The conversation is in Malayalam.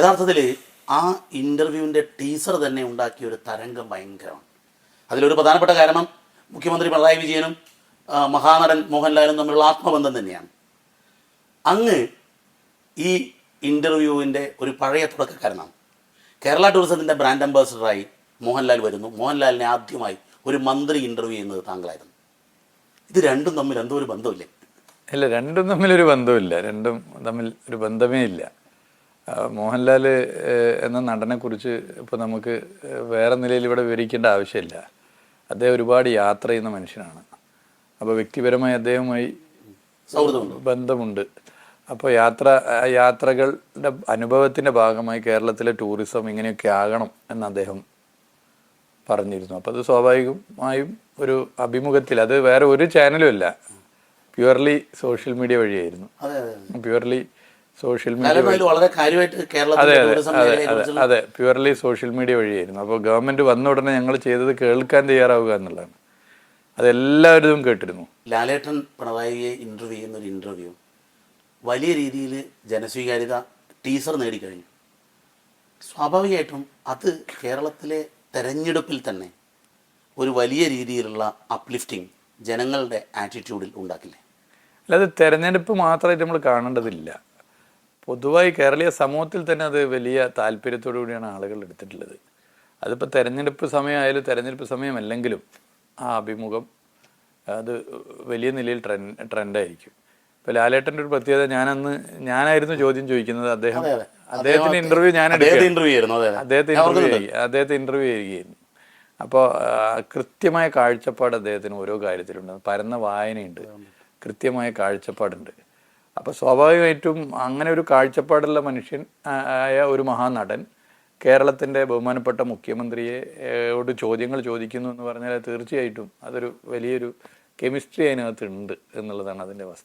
യഥാർത്ഥത്തിൽ ആ ഇൻ്റർവ്യൂവിൻ്റെ ടീസർ തന്നെ ഉണ്ടാക്കിയ ഒരു തരംഗം ഭയങ്കരമാണ്. അതിലൊരു പ്രധാനപ്പെട്ട കാരണം മുഖ്യമന്ത്രി പിണറായി വിജയനും മഹാനടൻ മോഹൻലാലും തമ്മിലുള്ള ആത്മബന്ധം തന്നെയാണ്. അങ്ങ് ഈ ഇൻ്റർവ്യൂവിൻ്റെ ഒരു പഴയ തുടക്കക്കാരനാണ്. കേരള ടൂറിസത്തിൻ്റെ ബ്രാൻഡ് അംബാസിഡറായി മോഹൻലാൽ വരുന്നു. മോഹൻലാലിനെ ആദ്യമായി ഒരു മന്ത്രി ഇൻ്റർവ്യൂ ചെയ്യുന്നത് താങ്കളായിരുന്നു. ഇത് രണ്ടും തമ്മിൽ എന്തോ ഒരു ബന്ധമില്ലേ? ഇല്ല, രണ്ടും തമ്മിലൊരു ബന്ധമില്ല. രണ്ടും തമ്മിൽ ഒരു ബന്ധമേ ഇല്ല. മോഹൻലാൽ എന്ന നടനെക്കുറിച്ച് ഇപ്പോൾ നമുക്ക് വേറെ നിലയിൽ ഇവിടെ വിവരിക്കേണ്ട ആവശ്യമില്ല. അദ്ദേഹം ഒരുപാട് യാത്ര ചെയ്യുന്ന മനുഷ്യനാണ്. അപ്പോൾ വ്യക്തിപരമായി അദ്ദേഹവുമായി ബന്ധമുണ്ട്. അപ്പോൾ യാത്രകളുടെ അനുഭവത്തിൻ്റെ ഭാഗമായി കേരളത്തിലെ ടൂറിസം ഇങ്ങനെയൊക്കെ ആകണം എന്ന് അദ്ദേഹം പറഞ്ഞിരുന്നു. അപ്പോൾ അത് സ്വാഭാവികമായും ഒരു അഭിമുഖത്തിൽ, അത് വേറെ ഒരു ചാനലും അല്ല, പ്യുവർലി സോഷ്യൽ മീഡിയ വഴിയായിരുന്നു. പ്യുവർലി സോഷ്യൽ മീഡിയ, അതെ, പ്യുവർലി സോഷ്യൽ മീഡിയ വഴിയായിരുന്നു. അപ്പോൾ ഗവൺമെൻറ് വന്ന ഉടനെ ഞങ്ങൾ ചെയ്തത് കേൾക്കാൻ തയ്യാറാവുക എന്നുള്ളതാണ്. അതെല്ലാവരും കേട്ടിരുന്നു. ലാലേട്ടൻ പിണറായിയെ ഇൻ്റർവ്യൂ ചെയ്യുന്നൊരു ഇൻ്റർവ്യൂ വലിയ രീതിയിൽ ജനസ്വീകാര്യത ടീസർ നേടിക്കഴിഞ്ഞു. സ്വാഭാവികമായിട്ടും അത് കേരളത്തിലെ തെരഞ്ഞെടുപ്പിൽ തന്നെ ഒരു വലിയ രീതിയിലുള്ള അപ്ലിഫ്റ്റിംഗ് ജനങ്ങളുടെ ആറ്റിറ്റ്യൂഡിൽ ഉണ്ടാക്കില്ലേ? അല്ലാതെ തെരഞ്ഞെടുപ്പ് മാത്രമായിട്ട് നമ്മൾ കാണേണ്ടതില്ല. പൊതുവായി കേരളീയ സമൂഹത്തിൽ തന്നെ അത് വലിയ താല്പര്യത്തോടു കൂടിയാണ് ആളുകൾ എടുത്തിട്ടുള്ളത്. അതിപ്പോൾ തെരഞ്ഞെടുപ്പ് സമയമായാലും തെരഞ്ഞെടുപ്പ് സമയമല്ലെങ്കിലും ആ അഭിമുഖം അത് വലിയ നിലയിൽ ട്രെൻഡായിരിക്കും. ഇപ്പോൾ ലാലേട്ടൻ്റെ ഒരു പ്രത്യേകത, ഞാനായിരുന്നു ചോദ്യം ചോദിക്കുന്നത്, അദ്ദേഹത്തിൻ്റെ ഇൻ്റർവ്യൂ അദ്ദേഹത്തെ ഇൻ്റർവ്യൂ ചെയ്യുകയായിരുന്നു. അപ്പോൾ കൃത്യമായ കാഴ്ചപ്പാട് അദ്ദേഹത്തിന് ഓരോ കാര്യത്തിലുണ്ട്. പരന്ന വായനയുണ്ട്, കൃത്യമായ കാഴ്ചപ്പാടുണ്ട്. അപ്പോൾ സ്വാഭാവികമായിട്ടും അങ്ങനെ ഒരു കാഴ്ചപ്പാടുള്ള മനുഷ്യൻ ആയ ഒരു മഹാനടൻ കേരളത്തിൻ്റെ ബഹുമാനപ്പെട്ട മുഖ്യമന്ത്രിയോട് ചോദ്യങ്ങൾ ചോദിക്കുന്നു എന്ന് പറഞ്ഞാൽ തീർച്ചയായിട്ടും അതൊരു വലിയൊരു കെമിസ്ട്രി അതിനകത്തുണ്ട് എന്നുള്ളതാണ് അതിൻ്റെ വസ്തുത.